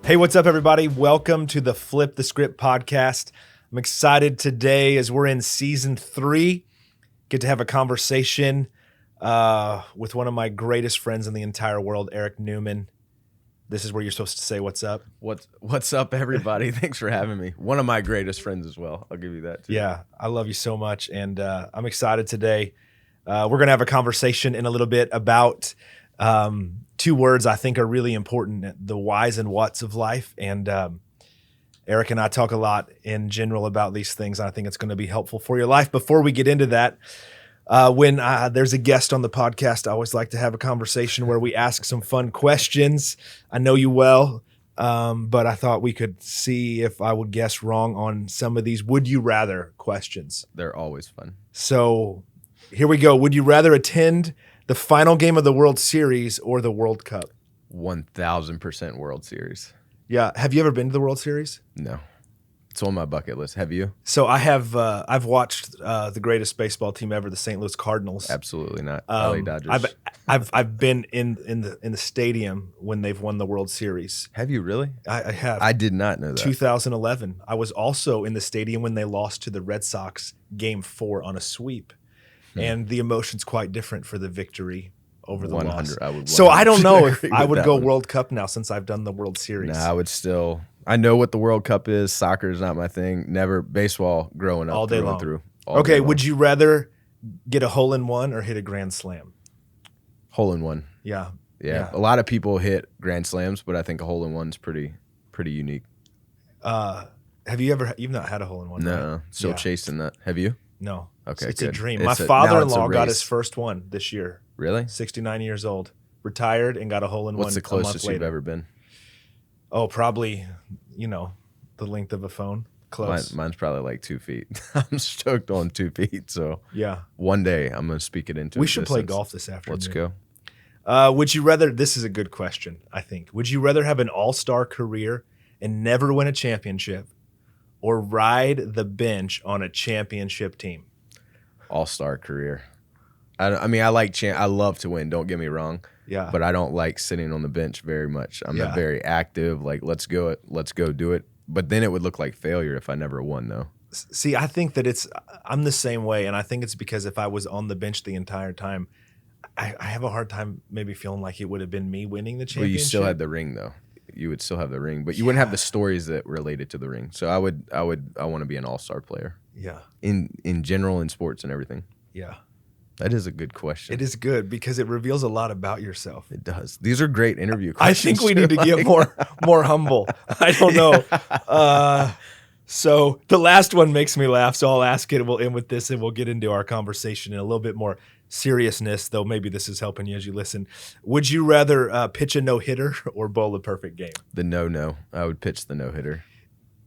Hey, what's up, everybody? Welcome to the Flip the Script podcast. I'm excited today as we're in season 3. Get to have a conversation with one of my greatest friends in the entire world, Eric Newman. This is where you're supposed to say what's up. What's up, everybody? Thanks for having me. One of my greatest friends as well. I'll give you that, too. Yeah, I love you so much, and I'm excited today. We're going to have a conversation in a little bit about two words I think are really important, the whys and whats of life. And Eric and I talk a lot in general about these things. I think it's going to be helpful for your life. Before we get into that, when there's a guest on the podcast, I always like to have a conversation where we ask some fun questions. I know you well, but I thought we could see if I would guess wrong on some of these would you rather questions. They're always fun. So here we go. Would you rather attend the final game of the World Series or the World Cup? 1,000% World Series. Yeah. Have you ever been to the World Series? No. It's on my bucket list. Have you? So I have. I've watched the greatest baseball team ever, the St. Louis Cardinals. Absolutely not. LA Dodgers. I've been in the stadium when they've won the World Series. Have you really? I have. I did not know that. 2011. I was also in the stadium when they lost to the Red Sox Game 4 on a sweep. And the emotion's quite different for the victory over the loss. So I don't know if I would go World Cup now since I've done the World Series. No, I would still. I know what the World Cup is. Soccer is not my thing. Never baseball growing up. All day long. Through. Okay, would you rather get a hole-in-one or hit a grand slam? Hole-in-one. Yeah. A lot of people hit grand slams, but I think a hole-in-one's pretty unique. Have you not had a hole-in-one? No, right? still chasing that. Have you? No. Okay, it's good. a dream. It's My now father-in-law it's a got race. his first one this year. Really? 69 years old. Retired and got a hole-in-one. What's the closest you've ever been? Oh, probably, the length of a phone. Close. Mine's probably like 2 feet. I'm stoked on 2 feet. So yeah, one day I'm going to speak it into We should play existence. golf this afternoon. Let's go. Would you rather, this is a good question, I think. Would you rather have an all-star career and never win a championship or ride the bench on a championship team? All-star career. I love to win. Don't get me wrong. Yeah. But I don't like sitting on the bench very much. I'm not very active. Like, let's go do it. But then it would look like failure if I never won, though. See, I think that I'm the same way. And I think it's because if I was on the bench the entire time, I have a hard time maybe feeling like it would have been me winning the championship. Well, you still had the ring, though. You would still have the ring, but you wouldn't have the stories that related to the ring. So I want to be an all-star player. Yeah. In general, in sports and everything. Yeah. That is a good question. It is good because it reveals a lot about yourself. It does. These are great interview I questions. think we need to get more humble. I don't know. So the last one makes me laugh, so I'll ask it. We'll end with this, and we'll get into our conversation in a little bit more seriousness, though maybe this is helping you as you listen. Would you rather pitch a no-hitter or bowl a perfect game? The no. I would pitch the no-hitter.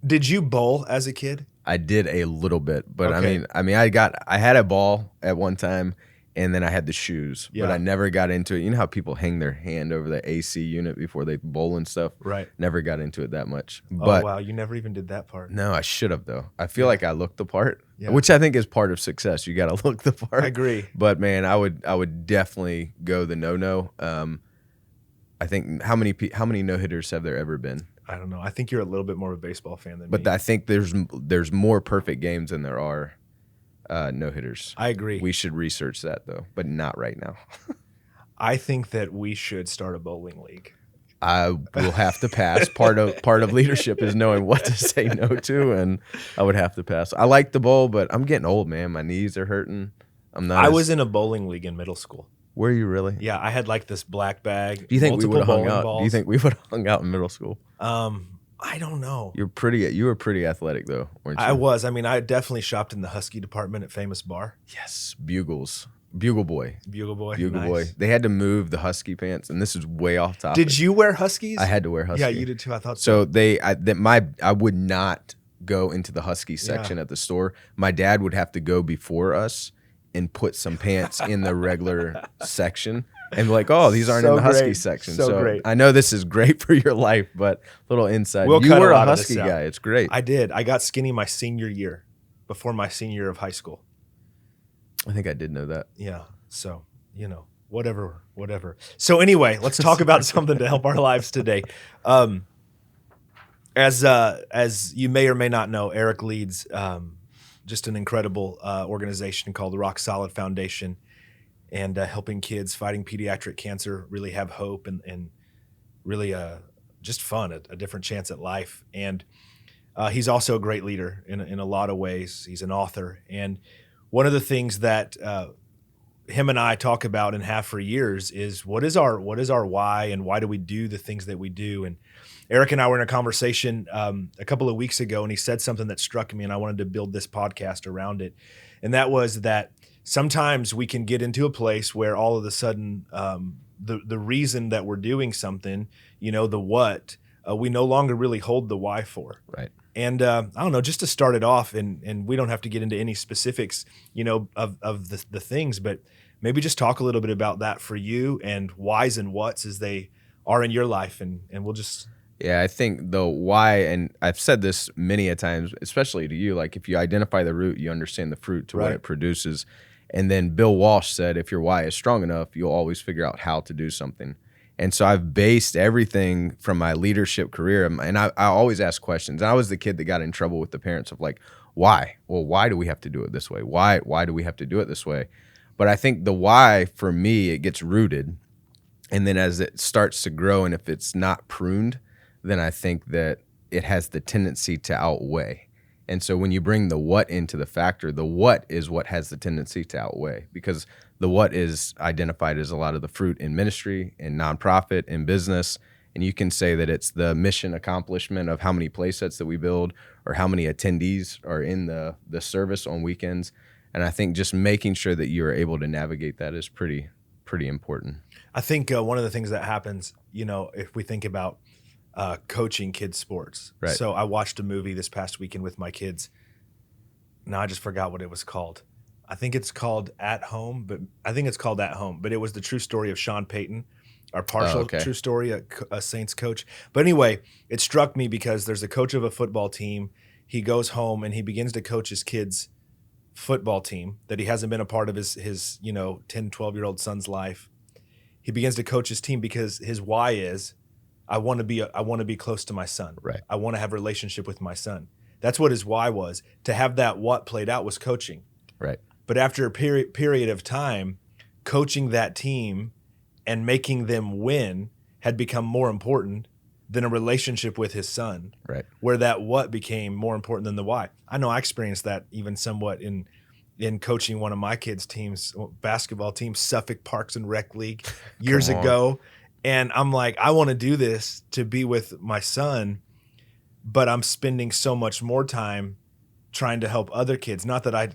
Did you bowl as a kid? I did a little bit, but Okay. I had a ball at one time, and then I had the shoes, Yeah. but I never got into it. You know how people hang their hand over the AC unit before they bowl and stuff? Right. Never got into it that much. But Oh, wow. You never even did that part. no, I should have, though. I feel like I looked the part, Yeah. which I think is part of success. You got to look the part. I agree. But, man, I would definitely go the no. I think how many no-hitters have there ever been? I don't know. I think you're a little bit more of a baseball fan than me. But I think there's more perfect games than there are no-hitters. I agree. We should research that, though, but not right now. I think that we should start a bowling league. I will have to pass. Part of leadership is knowing what to say no to, and I would have to pass. I like the bowl, but I'm getting old, man. My knees are hurting. I was in a bowling league in middle school. Were you really? Yeah, I had like this black bag. Do you think we would have hung bowling out? balls. Do you think we would have hung out in middle school? I don't know. You were pretty athletic, though, weren't you? I was. I mean, I definitely shopped in the Husky department at Famous Bar. Yes, Bugles. Bugle Boy. Bugle Boy. Bugle Nice. Boy. They had to move the Husky pants, and this is way off topic. Did you wear Huskies? I had to wear Husky. Yeah, you did too. I thought so. So I would not go into the Husky section at the store. My dad would have to go before us and put some pants in the regular section and be like, oh, these aren't in the Husky section. So great. I know this is great for your life, but little inside. We'll you cut were a a lot of Husky this out. guy. It's great. I did. I got skinny my senior year, before my senior year of high school. I think I did know that. Yeah. So, whatever. So anyway, let's talk about something to help our lives today. As you may or may not know, Eric leads just an incredible organization called the Rock Solid Foundation, and helping kids fighting pediatric cancer really have hope and really just fun, a different chance at life. And he's also a great leader in a lot of ways. He's an author, and one of the things that him and I talk about and have for years is what is our why, and why do we do the things that we do. And Eric and I were in a conversation a couple of weeks ago, and he said something that struck me, and I wanted to build this podcast around it. And that was that sometimes we can get into a place where all of a sudden the reason that we're doing something, the what, we no longer really hold the why for. Right. And I don't know, just to start it off, and we don't have to get into any specifics, of the things, but maybe just talk a little bit about that for you and whys and whats as they are in your life, and we'll just. Yeah, I think the why, and I've said this many a times, especially to you, like if you identify the root, you understand the fruit to what it produces. And then Bill Walsh said, if your why is strong enough, you'll always figure out how to do something. And so I've based everything from my leadership career, and I always ask questions. And I was the kid that got in trouble with the parents of like, why? Well, why do we have to do it this way? Why do we have to do it this way? But I think the why, for me, it gets rooted. And then as it starts to grow, and if it's not pruned, then I think that it has the tendency to outweigh. And so when you bring the what into the factor, the what is what has the tendency to outweigh, because the what is identified as a lot of the fruit in ministry, in nonprofit, in business. And you can say that it's the mission accomplishment of how many play sets that we build or how many attendees are in the service on weekends. And I think just making sure that you're able to navigate that is pretty important. I think one of the things that happens, if we think about coaching kids sports. Right. So I watched a movie this past weekend with my kids. Now I just forgot what it was called. I think it's called At Home, but it was the true story of Sean Payton, our partial true story, a Saints coach. But anyway, it struck me because there's a coach of a football team. He goes home and he begins to coach his kids' football team that he hasn't been a part of his 10, 12-year-old son's life. He begins to coach his team because his why is, I want to be close to my son. Right. I want to have a relationship with my son. That's what his why was. To have that what played out was coaching. Right. But after a period of time, coaching that team and making them win had become more important than a relationship with his son. Right. Where that what became more important than the why. I know I experienced that even somewhat in coaching one of my kids' teams, basketball team, Suffolk Parks and Rec League, years ago. And I'm like, I want to do this to be with my son, but I'm spending so much more time trying to help other kids. Not that I,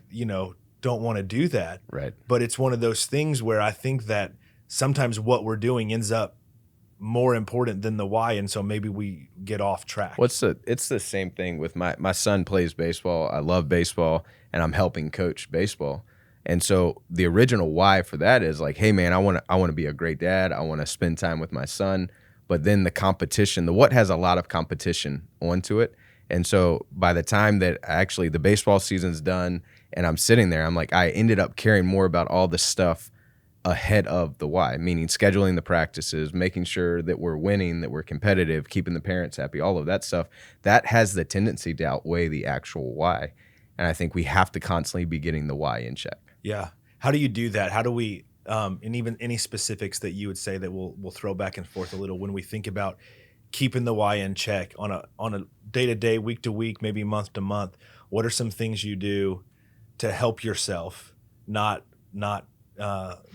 don't want to do that. Right. But it's one of those things where I think that sometimes what we're doing ends up more important than the why, and so maybe we get off track. It's the same thing with my son plays baseball. I love baseball, and I'm helping coach baseball. And so the original why for that is like, hey man, I want to be a great dad. I want to spend time with my son. But then the competition, the what has a lot of competition onto it. And so by the time that actually the baseball season's done and I'm sitting there, I'm like, I ended up caring more about all the stuff ahead of the why, meaning scheduling the practices, making sure that we're winning, that we're competitive, keeping the parents happy, all of that stuff. That has the tendency to outweigh the actual why. And I think we have to constantly be getting the why in check. Yeah. How do you do that? How do we, and even any specifics that you would say that we'll throw back and forth a little when we think about keeping the why in check on a day-to-day, week-to-week, maybe month-to-month? What are some things you do to help yourself not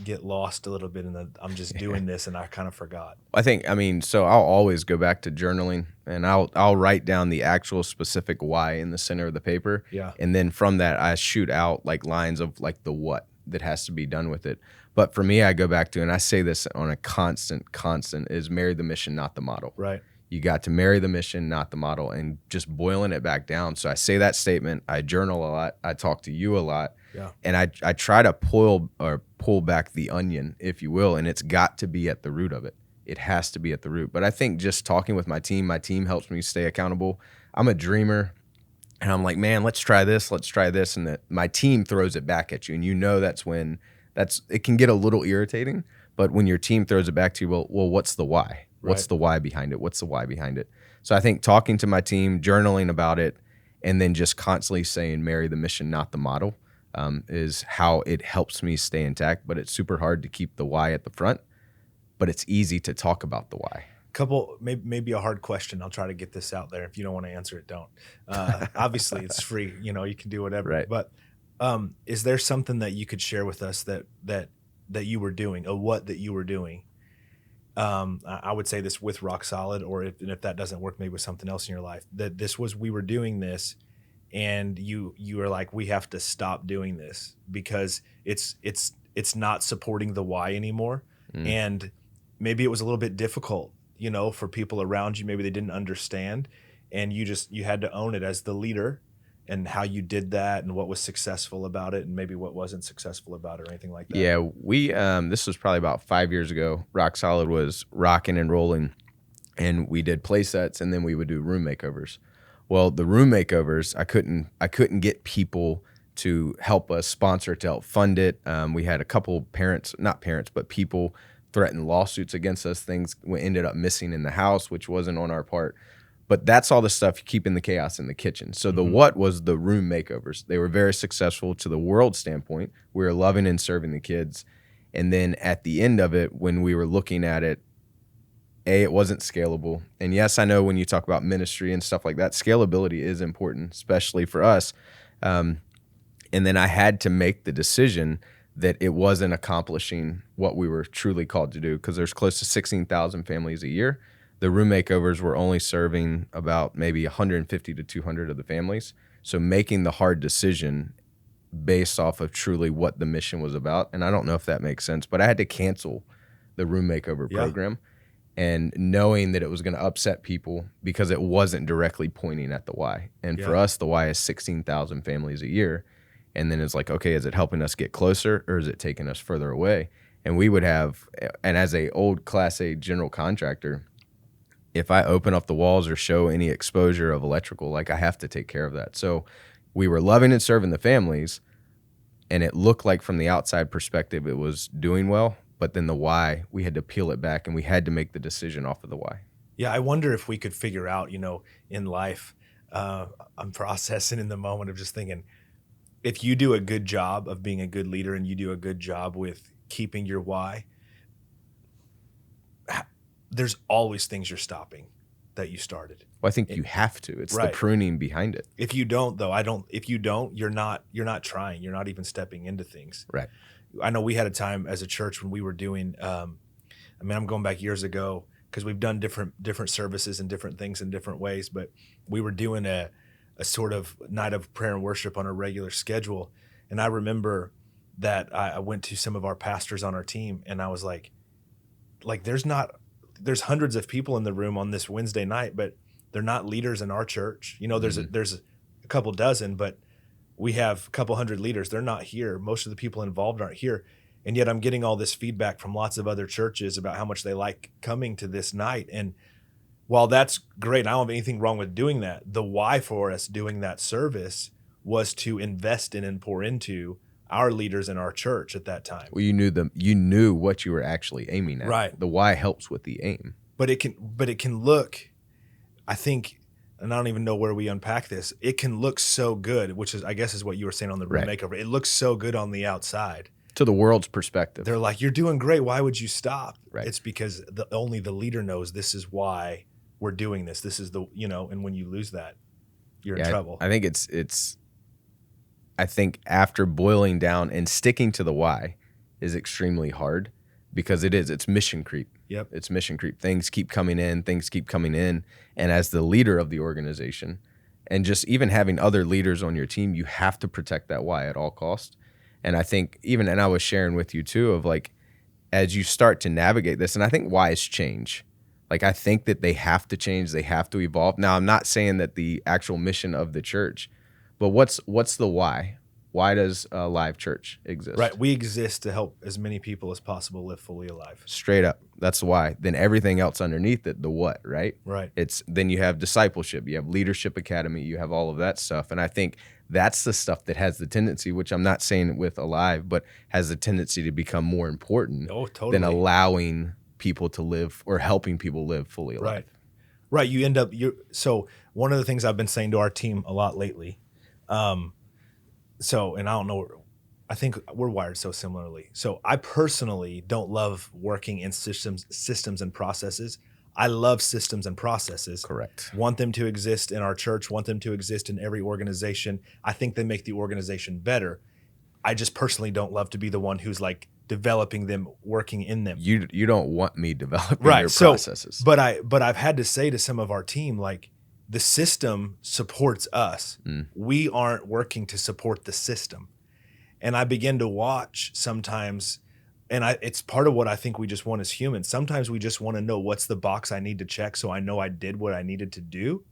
get lost a little bit in the I'm just doing this and I kind of forgot? So I'll always go back to journaling, and I'll write down the actual specific why in the center of the paper. Yeah. And then from that, I shoot out like lines of like the what that has to be done with it. But for me, I go back to, and I say this on a constant is marry the mission, not the model. Right. You got to marry the mission, not the model, and just boiling it back down. So I say that statement, I journal a lot, I talk to you a lot. Yeah. And I try to pull back the onion, if you will, and it's got to be at the root of it. It has to be at the root. But I think just talking with my team helps me stay accountable. I'm a dreamer, and I'm like, man, let's try this, and my team throws it back at you, and that's when it can get a little irritating. But when your team throws it back to you, well, what's the why? What's Right. the why behind it? What's the why behind it? So I think talking to my team, journaling about it, and then just constantly saying, marry the mission, not the model, is how it helps me stay intact. But it's super hard to keep the why at the front, but it's easy to talk about the why. Couple, maybe a hard question. I'll try to get this out there. If you don't want to answer it, don't. Obviously, it's free. You can do whatever. Right. But is there something that you could share with us that you were doing, or what that you were doing? I would say this with Rock Solid, or if that doesn't work, maybe with something else in your life. That we were doing this, and you were like, we have to stop doing this because it's not supporting the why anymore, and maybe it was a little bit difficult, for people around you. Maybe they didn't understand, and you had to own it as the leader, and how you did that, and what was successful about it, and maybe what wasn't successful about it, or anything like that. Yeah, we this was probably about 5 years ago. Rock Solid was rocking and rolling, and we did play sets, and then we would do room makeovers. Well, the room makeovers, I couldn't get people to help us sponsor it, to help fund it. We had a couple not parents, but people threatened lawsuits against us. Things ended up missing in the house, which wasn't on our part. But that's all the stuff keeping the chaos in the kitchen. So the what was the room makeovers. They were very successful to the world standpoint. We were loving and serving the kids. And then at the end of it, when we were looking at it, it wasn't scalable. And yes, I know when you talk about ministry and stuff like that, scalability is important, especially for us. And then I had to make the decision that it wasn't accomplishing what we were truly called to do, because there's close to 16,000 families a year. The room makeovers were only serving about maybe 150 to 200 of the families. So making the hard decision based off of truly what the mission was about. And I don't know if that makes sense, but I had to cancel the room makeover program, and knowing that it was going to upset people because it wasn't directly pointing at the why. And for us, the why is 16,000 families a year. And then it's like, okay, is it helping us get closer, or is it taking us further away? And we would have, and as a old Class A general contractor, if I open up the walls or show any exposure of electrical, like, I have to take care of that. So we were loving and serving the families, and it looked like from the outside perspective it was doing well, but then the why, we had to peel it back, and we had to make the decision off of the why. Yeah, I wonder if we could figure out, in life, I'm processing in the moment of just thinking, if you do a good job of being a good leader, and you do a good job with keeping your why, there's always things you're stopping that you started. Well, I think you have to. It's the pruning behind it. If you don't, though, if you don't, you're not trying. You're not even stepping into things. Right. I know we had a time as a church when we were doing, I'm going back years ago, because we've done different services and different things in different ways, but we were doing a sort of night of prayer and worship on a regular schedule. And I remember that I went to some of our pastors on our team, and I was like there's hundreds of people in the room on this Wednesday night, but they're not leaders in our church. There's a couple dozen, but we have a couple hundred leaders. They're not here. Most of the people involved aren't here. And yet I'm getting all this feedback from lots of other churches about how much they like coming to this night. And while that's great, I don't have anything wrong with doing that. The why for us doing that service was to invest in and pour into our leaders in our church at that time. Well, you knew what you were actually aiming at. Right. The why helps with the aim. But it can look, I think, and I don't even know where we unpack this. It can look so good, which is, I guess, is what you were saying on the room makeover. It looks so good on the outside. To the world's perspective. They're like, you're doing great. Why would you stop? Right. It's because only the leader knows this is why we're doing this. This is and when you lose that, you're in trouble. I think I think after boiling down and sticking to the why is extremely hard, because it's mission creep. Yep. It's mission creep. Things keep coming in. And as the leader of the organization, and just even having other leaders on your team, you have to protect that why at all costs. And I think and I was sharing with you too, of like, as you start to navigate this, and I think whys change. Like, I think that they have to change. They have to evolve. Now, I'm not saying that the actual mission of the church, but what's the why? Why does a live church exist? Right. We exist to help as many people as possible live fully alive. Straight up. That's the why. Then everything else underneath it, the what, right? Right. Then you have discipleship, you have leadership academy, you have all of that stuff. And I think that's the stuff that has the tendency, which I'm not saying with Alive, but has the tendency to become more important than allowing people to live or helping people live fully alive. Right. Right. You end up, so one of the things I've been saying to our team a lot lately, and I don't know, I think we're wired so similarly. So I personally don't love working in systems and processes. I love systems and processes. Correct. Want them to exist in our church, want them to exist in every organization. I think they make the organization better. I just personally don't love to be the one who's like developing them, working in them. You don't want me developing Right. your So, processes. but I've had to say to some of our team, like, the system supports us. We aren't working to support the system. And I begin to watch sometimes, and it's part of what I think we just want as humans. Sometimes we just want to know what's the box I need to check so I know I did what I needed to do.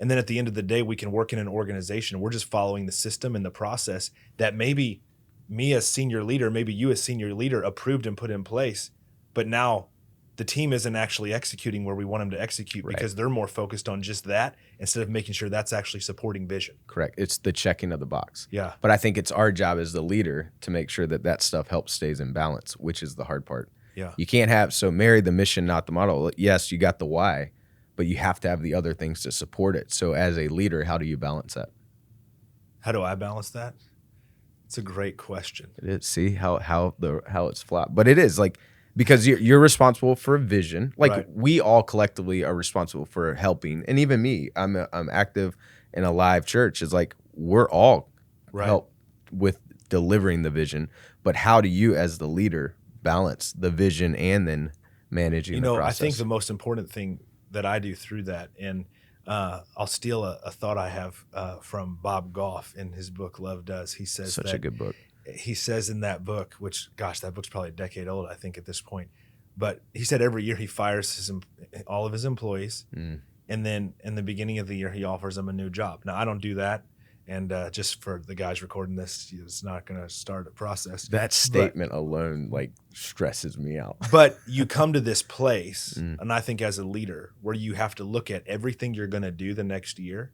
And then at the end of the day, we can work in an organization. We're just following the system and the process that maybe me as senior leader, maybe you as senior leader approved and put in place. But now the team isn't actually executing where we want them to execute because they're more focused on just that instead of making sure that's actually supporting vision. Correct. It's the checking of the box. Yeah. But I think it's our job as the leader to make sure that that stuff stays in balance, which is the hard part. Yeah. You can't marry the mission, not the model. Yes, you got the why, but you have to have the other things to support it. So as a leader, how do you balance that? How do I balance that? It's a great question. It is. See how it's flat, but it is like, because you're responsible for a vision. Like we all collectively are responsible for helping, and even me, I'm active in a live church. Is like we're all help with delivering the vision. But how do you, as the leader, balance the vision and then managing the process? I think the most important thing that I do through that, and I'll steal a thought I have from Bob Goff in his book Love Does. He says such a good book. He says in that book, which, gosh, that book's probably a decade old, I think, at this point. But he said every year he fires all of his employees. And then in the beginning of the year, he offers them a new job. Now, I don't do that. And just for the guys recording this, it's not going to start a process. That statement alone, like, stresses me out. But you come to this place, and I think as a leader, where you have to look at everything you're going to do the next year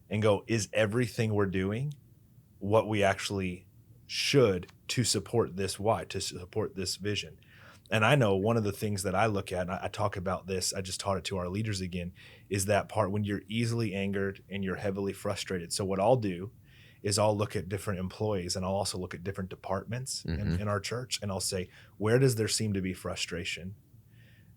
and go, is everything we're doing what we actually should to support this why, to support this vision? And I know one of the things that I look at, and I talk about this, I just taught it to our leaders again, is that part when you're easily angered and you're heavily frustrated. So what I'll do is I'll look at different employees, and I'll also look at different departments in our church, and I'll say, where does there seem to be frustration?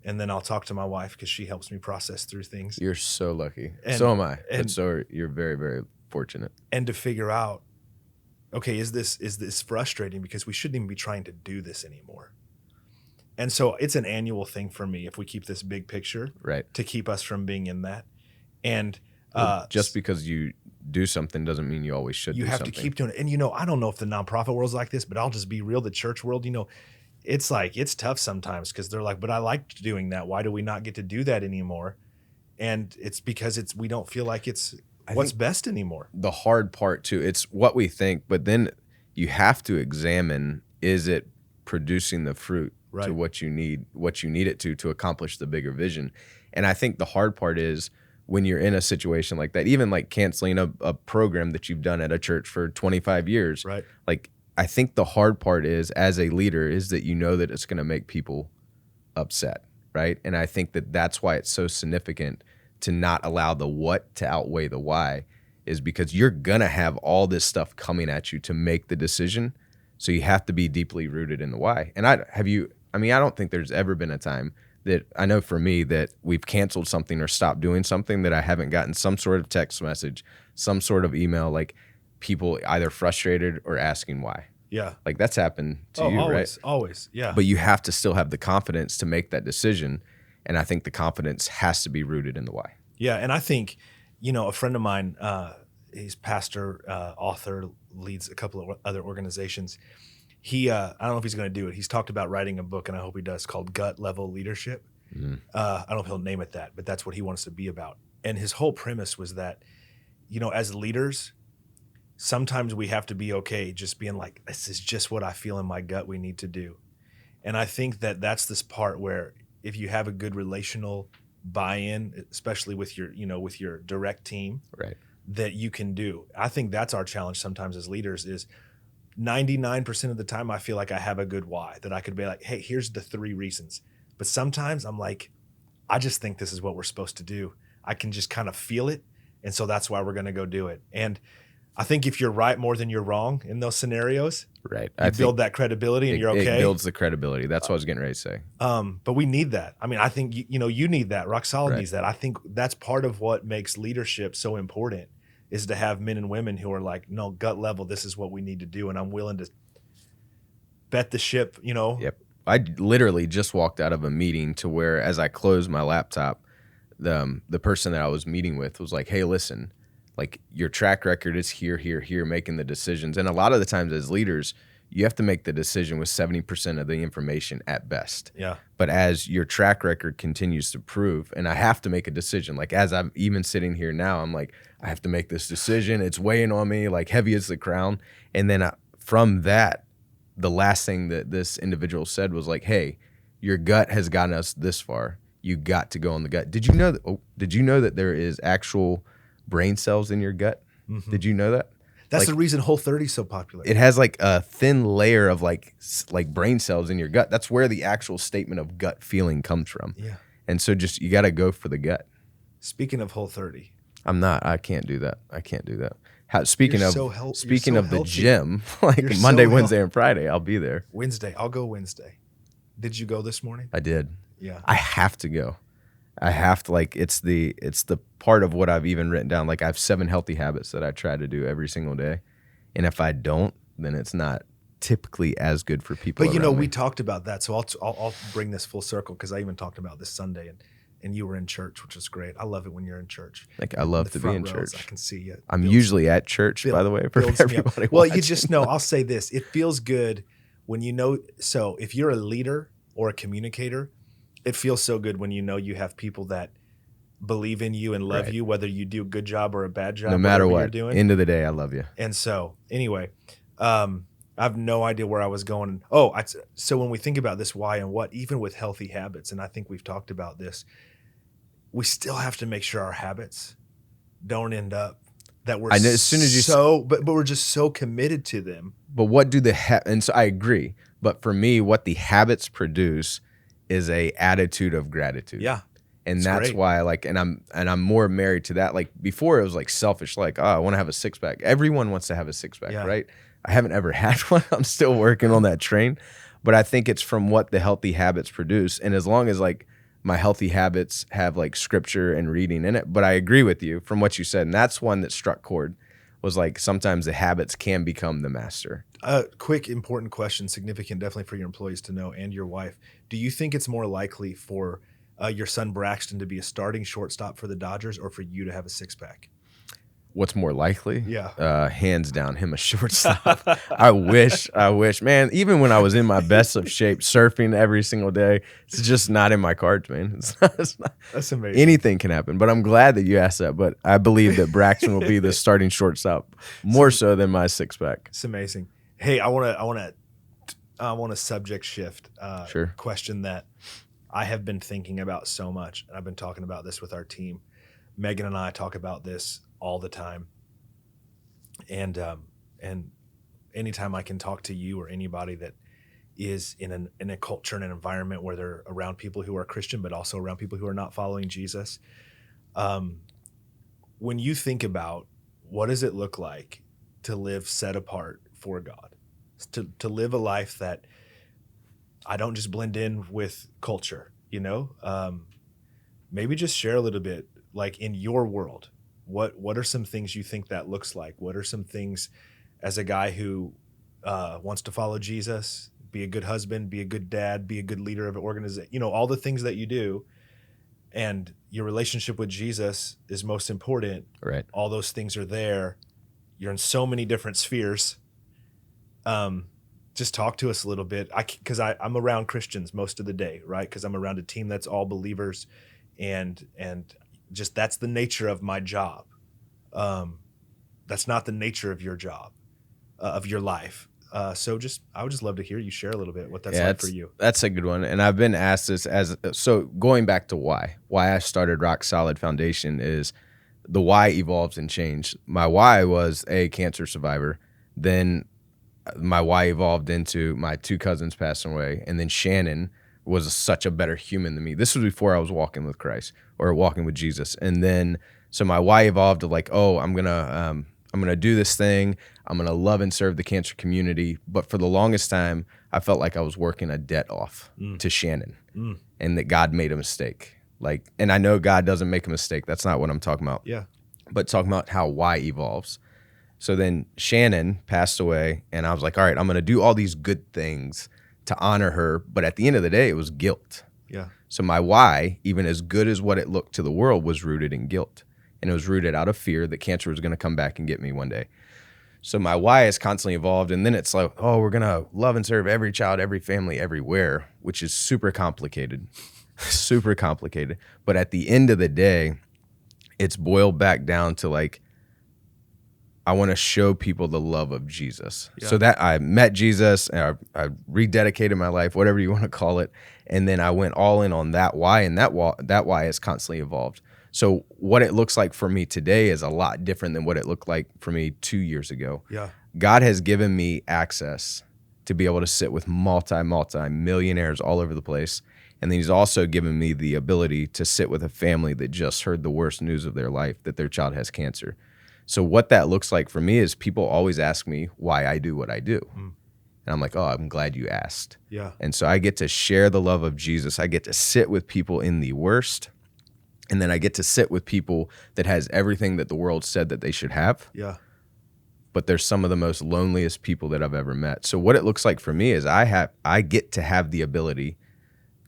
And then I'll talk to my wife because she helps me process through things. You're so lucky. So am I. And so you're very, very fortunate. And to figure out, okay, is this frustrating because we shouldn't even be trying to do this anymore? And so it's an annual thing for me if we keep this big picture, to keep us from being in that. And just because you do something doesn't mean you always should do something. You have to keep doing it. And, I don't know if the nonprofit world's like this, but I'll just be real. The church world, it's like, it's tough sometimes because they're like, but I liked doing that. Why do we not get to do that anymore? And it's because we don't feel like it's what's best anymore. The hard part too, it's what we think, but then you have to examine, is it producing the fruit to what you need it to accomplish the bigger vision? And I think the hard part is when you're in a situation like that, even like canceling a program that you've done at a church for 25 years. Like, I think the hard part is, as a leader, is that that it's going to make people upset, right? And I think that's why it's so significant to not allow the what to outweigh the why, is because you're going to have all this stuff coming at you to make the decision. So you have to be deeply rooted in the why. And I don't think there's ever been a time that, I know for me, that we've canceled something or stopped doing something that I haven't gotten some sort of text message, some sort of email, like people either frustrated or asking why. Yeah. Like that's happened to you, always, right? Always, yeah. But you have to still have the confidence to make that decision. And I think the confidence has to be rooted in the why. Yeah. And I think, a friend of mine, he's pastor, author, leads a couple of other organizations. He, I don't know if he's going to do it. He's talked about writing a book, and I hope he does, called Gut Level Leadership. I don't know if he'll name it that, but that's what he wants to be about. And his whole premise was that, as leaders, sometimes we have to be okay just being like, this is just what I feel in my gut we need to do. And I think that that's this part where if you have a good relational buy-in, especially with your direct team, that you can do. I think that's our challenge sometimes as leaders is 99% of the time I feel like I have a good why, that I could be like, hey, here's the 3 reasons. But sometimes I'm like, I just think this is what we're supposed to do. I can just kind of feel it. And so that's why we're going to go do it. And I think if you're right more than you're wrong in those scenarios, Right. you build that credibility and you're okay. It builds the credibility. That's what I was getting ready to say. But we need that. I mean, I think, you need that. Rock Solid Right. needs that. I think that's part of what makes leadership so important, is to have men and women who are like, no, gut level, this is what we need to do. And I'm willing to bet the ship, Yep. I literally just walked out of a meeting to where, as I closed my laptop, the person that I was meeting with was like, hey, listen, like, your track record is here, making the decisions. And a lot of the times as leaders, you have to make the decision with 70% of the information at best. Yeah. But as your track record continues to prove, and I have to make a decision, like, as I'm even sitting here now, I'm like, I have to make this decision. It's weighing on me, like heavy as the crown. And then from that, the last thing that this individual said was like, hey, your gut has gotten us this far. You got to go on the gut. Did you know that there is actual brain cells in your gut? Mm-hmm. Did you know that? That's the reason Whole30 is so popular. It has like a thin layer of like brain cells in your gut. That's where the actual statement of gut feeling comes from. Yeah. And so just, you got to go for the gut. Speaking of Whole30. I can't do that. Speaking of the gym, like You're Monday, so Wednesday, and Friday, I'll be there. Wednesday. I'll go Wednesday. Did you go this morning? I did. Yeah. I have to go. I have to, like, it's the part of what I've even written down. Like, I have 7 healthy habits that I try to do every single day. And if I don't, then it's not typically as good for people. But we talked about that. So I'll bring this full circle, because I even talked about this Sunday, and you were in church, which was great. I love it when you're in church. Like, I love to be in church. I can see you. I'm usually at church, by the way, for everybody. Well, you just know, I'll say this. It feels good when so if you're a leader or a communicator, it feels so good when you have people that believe in you and love you, whether you do a good job or a bad job. No matter what you're doing. End of the day, I love you. And so anyway, I have no idea where I was going. So when we think about this why and what, even with healthy habits, and I think we've talked about this, we still have to make sure our habits don't end up that we're but we're just so committed to them. But what do and so I agree. But for me, what the habits produce is a attitude of gratitude. Yeah. And that's great. Why I'm more married to that. Like, before, it was like selfish, like, I want to have a 6-pack. Everyone wants to have a 6-pack, right? I haven't ever had one. I'm still working on that train. But I think it's from what the healthy habits produce. And as long as, like, my healthy habits have, like, scripture and reading in it. But I agree with you from what you said. And that's one that struck chord, was like, sometimes the habits can become the master. Quick, important question, significant definitely for your employees to know, and your wife. Do you think it's more likely for your son Braxton to be a starting shortstop for the Dodgers, or for you to have a 6-pack? What's more likely? Yeah. Hands down, him a shortstop. I wish, man. Even when I was in my best of shape, surfing every single day, it's just not in my cards, man. It's not. That's amazing. Anything can happen. But I'm glad that you asked that. But I believe that Braxton will be the starting shortstop more so than my 6-pack. It's amazing. Hey, I want to subject shift. Sure. Question that I have been thinking about so much, and I've been talking about this with our team. Megan and I talk about this all the time, and anytime I can talk to you or anybody that is in a culture and an environment where they're around people who are Christian, but also around people who are not following Jesus, when you think about what does it look like to live set apart for God, to live a life that I don't just blend in with culture, maybe just share a little bit, like, in your world, what are some things you think that looks like? What are some things, as a guy who wants to follow Jesus, be a good husband, be a good dad, be a good leader of an organization, all the things that you do, and your relationship with Jesus is most important. Right. All those things are there. You're in so many different spheres. Just talk to us a little bit. Because I'm around Christians most of the day, right? Because I'm around a team that's all believers, and just that's the nature of my job. That's not the nature of your job, of your life. So I would just love to hear you share a little bit what that's like for you. That's a good one. And I've been asked this so going back to why I started Rock Solid Foundation is the why evolves and changed. My why was a cancer survivor. Then my why evolved into my 2 cousins passing away. And then Shannon, was such a better human than me. This was before I was walking with Christ or walking with Jesus. And then, so my why evolved to like, oh, I'm going to do this thing. I'm going to love and serve the cancer community. But for the longest time, I felt like I was working a debt off to Shannon and that God made a mistake. Like, and I know God doesn't make a mistake. That's not what I'm talking about. Yeah. But talking about how why evolves. So then Shannon passed away, and I was like, all right, I'm going to do all these good things to honor her. But at the end of the day, it was guilt. Yeah. So my why, even as good as what it looked to the world, was rooted in guilt. And it was rooted out of fear that cancer was going to come back and get me one day. So my why has constantly evolved. And then it's like, oh, we're going to love and serve every child, every family, everywhere, which is super complicated, super complicated. But at the end of the day, it's boiled back down to like, I want to show people the love of Jesus. Yeah. So that I met Jesus, and I rededicated my life, whatever you want to call it. And then I went all in on that why, and that why has constantly evolved. So what it looks like for me today is a lot different than what it looked like for me 2 years ago. Yeah. God has given me access to be able to sit with multi-millionaires all over the place. And then he's also given me the ability to sit with a family that just heard the worst news of their life, that their child has cancer. So what that looks like for me is people always ask me why I do what I do. And I'm like, oh, I'm glad you asked. Yeah. And so I get to share the love of Jesus. I get to sit with people in the worst. And then I get to sit with people that has everything that the world said that they should have. Yeah. But they're some of the most loneliest people that I've ever met. So what it looks like for me is I get to have the ability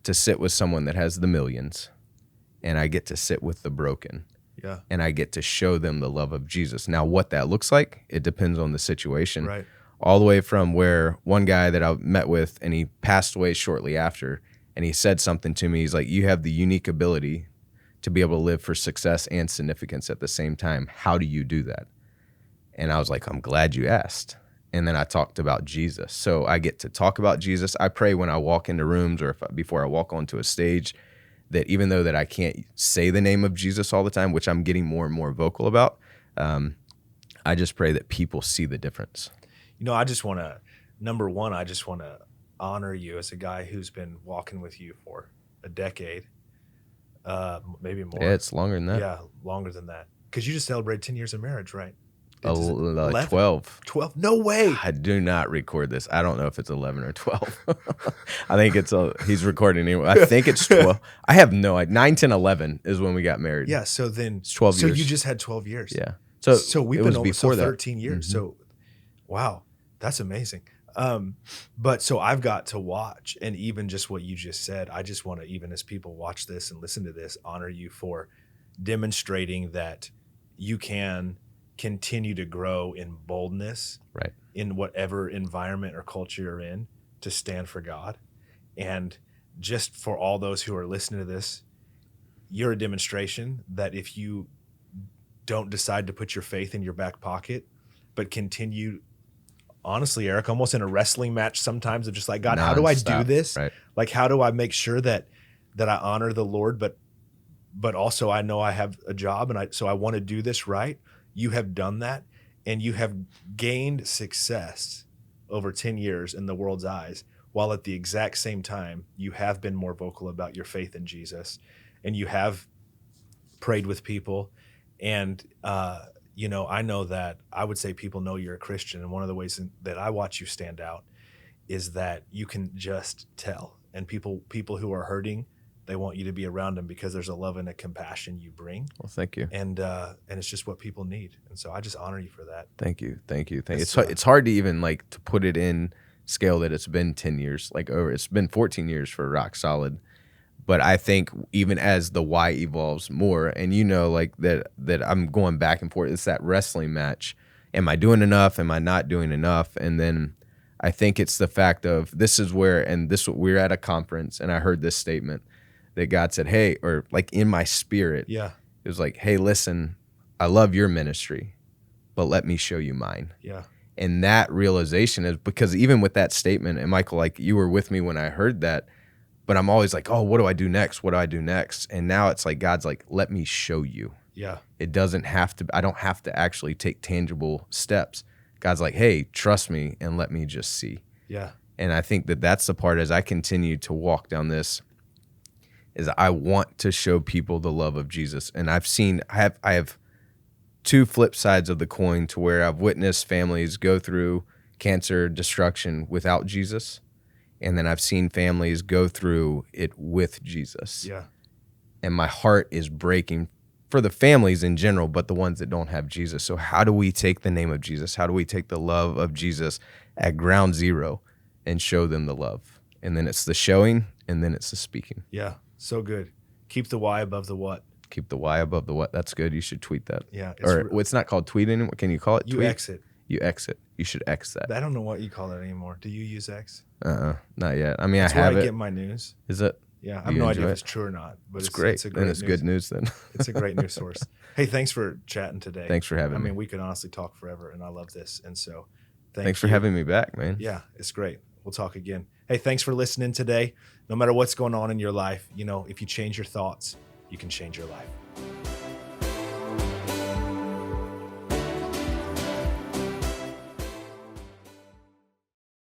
to sit with someone that has the millions, and I get to sit with the broken. Yeah. And I get to show them the love of Jesus. Now, what that looks like, it depends on the situation. Right. All the way from where one guy that I met with, and he passed away shortly after, and he said something to me. He's like, you have the unique ability to be able to live for success and significance at the same time. How do you do that? And I was like, I'm glad you asked. And then I talked about Jesus. So I get to talk about Jesus. I pray when I walk into rooms or before I walk onto a stage, that even though that I can't say the name of Jesus all the time, which I'm getting more and more vocal about, I just pray that people see the difference. You know, I just want to, number one, I just want to honor you as a guy who's been walking with you for a decade, maybe more. Yeah, it's longer than that. Yeah, longer than that. Because you just celebrated 10 years of marriage, right? 12. 12? No way. I do not record this. I don't know if it's 11 or 12. I think he's recording anyway. I think it's 12. I have no idea. 9, 10, 11 is when we got married. Yeah, so then it's 12 years. So you just had 12 years. Yeah. So we've been before 13 years. Mm-hmm. So, wow, that's amazing. But so I've got to watch, and even just what you just said, I just want to, even as people watch this and listen to this, honor you for demonstrating that you can continue to grow in boldness, right, in whatever environment or culture you're in, to stand for God. And just for all those who are listening to this, you're a demonstration that if you don't decide to put your faith in your back pocket, but continue, honestly, Eric, almost in a wrestling match sometimes, of just like, God, how do I do this? Right. Like, how do I make sure that I honor the Lord, but also I know I have a job, and so I want to do this right. You have done that, and you have gained success over 10 years in the world's eyes, while at the exact same time, you have been more vocal about your faith in Jesus, and you have prayed with people. And, I know that I would say people know you're a Christian. And one of the ways that I watch you stand out is that you can just tell. And people who are hurting, they want you to be around them because there's a love and a compassion you bring. Well, thank you. And it's just what people need. And so I just honor you for that. Thank you. It's hard to even like to put it in scale that it's been 10 years, it's been 14 years for Rock Solid. But I think even as the why evolves more, and like that I'm going back and forth, it's that wrestling match. Am I doing enough? Am I not doing enough? And then I think it's the fact of we're at a conference, and I heard this statement that God said, hey, or like in my spirit, yeah, it was like, hey, listen, I love your ministry, but let me show you mine. Yeah. And that realization is because even with that statement, and Michael, like you were with me when I heard that, but I'm always like, oh, what do I do next? What do I do next? And now it's like, God's like, let me show you. Yeah. It doesn't have to, I don't have to actually take tangible steps. God's like, hey, trust me and let me just see. Yeah. And I think that that's the part as I continue to walk down this is I want to show people the love of Jesus. And I have two flip sides of the coin to where I've witnessed families go through cancer, destruction without Jesus. And then I've seen families go through it with Jesus. Yeah. And my heart is breaking for the families in general, but the ones that don't have Jesus. So how do we take the name of Jesus? How do we take the love of Jesus at ground zero and show them the love? And then it's the showing, and then it's the speaking. Yeah. So good. Keep the why above the what. Keep the why above the what. That's good. You should tweet that. Yeah. It's not called tweet anymore. Can you call it you tweet? exit. You exit. You should X that. I don't know what you call it anymore. Do you use X? Not yet. I mean, That's I have where I it. get my news. Is it? Yeah, I have no idea if it's true or not, but it's great. It's a great then it's good news then. It's a great news source. Hey, thanks for chatting today. Thanks for having me. I mean, we could honestly talk forever, and I love this. And so thanks for having me back, man. Yeah, it's great. We'll talk again. Hey, thanks for listening today. No matter what's going on in your life, if you change your thoughts, you can change your life.